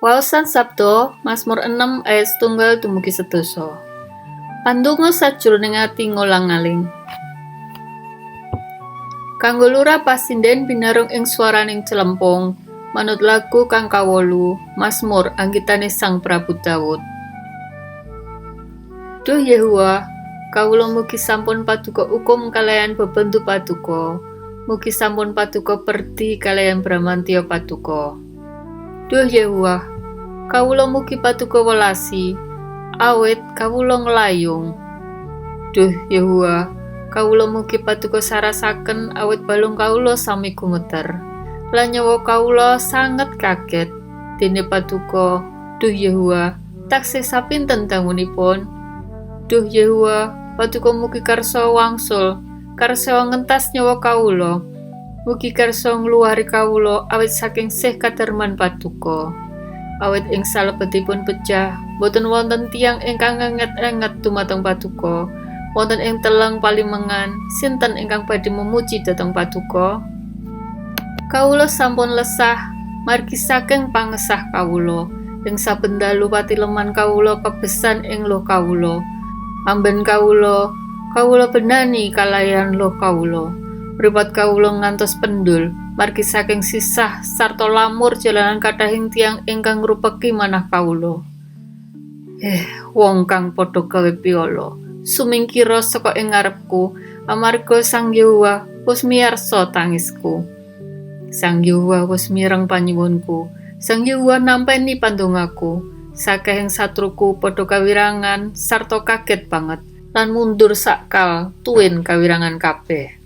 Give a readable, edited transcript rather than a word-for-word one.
Waosan Sabda Mazmur 6 ayat 1 dumugi 11. Pandonga sajroning ati ngolang-aling. Kanggo lurah pasinden binarung ing swaraning celempung, manut lagu kang kawolu, Mazmur anggitane Sang Prabu Daud. Duh Yehuwa, kawula mugi sampun paduka ukum kalayan bebendu paduka, mugi sampun paduka perdi kalayan bramantya paduka. Duh Yehuwa, kawula mugi paduka welasi, awit kawula nglayung. Duh Yehuwa, kawula mugi paduka sarasaken awit balung kawula sami gumeter. Lan nyawa kawula sanget kaget. Dene paduka, Duh Yehuwa, taksih sapinten dangunipun? Duh Yehuwa, paduka mugi karsa wangsul, karsa ngentas nyawa kawula. Mugi karsa ngluwari kawula awit saking sih kadarman paduka. Awit ing salebetipun pejah, boten wonten tiyang ingkang ngenget-enget dumateng paduka. Wonten ing teleng palimengan, sinten ingkang badhe memuji dhateng paduka? Kawula sampun lesah, margi saking pangesah kawula. Ing saben dalu patileman kawula kebesan ing loh kawula. Amben kawula benani kalayan loh kawula. Mripat kawula ngantos pendul, margi saking sisah sarta lamur jalanan kathahing tiyang ingkang ngrupeki manah kawula. Wong kang padha gawe piala, sumingkira saka ing ngarepku, amarga Sang Yehuwa wis miyarsa tangisku. Sang Yehuwa wis mireng panyuwunku, Sang Yehuwa nampeni pandongaku. Sakehing satruku padha kawirangan sarta kaget banget, lan mundur sakal tuwin kawirangan kabeh.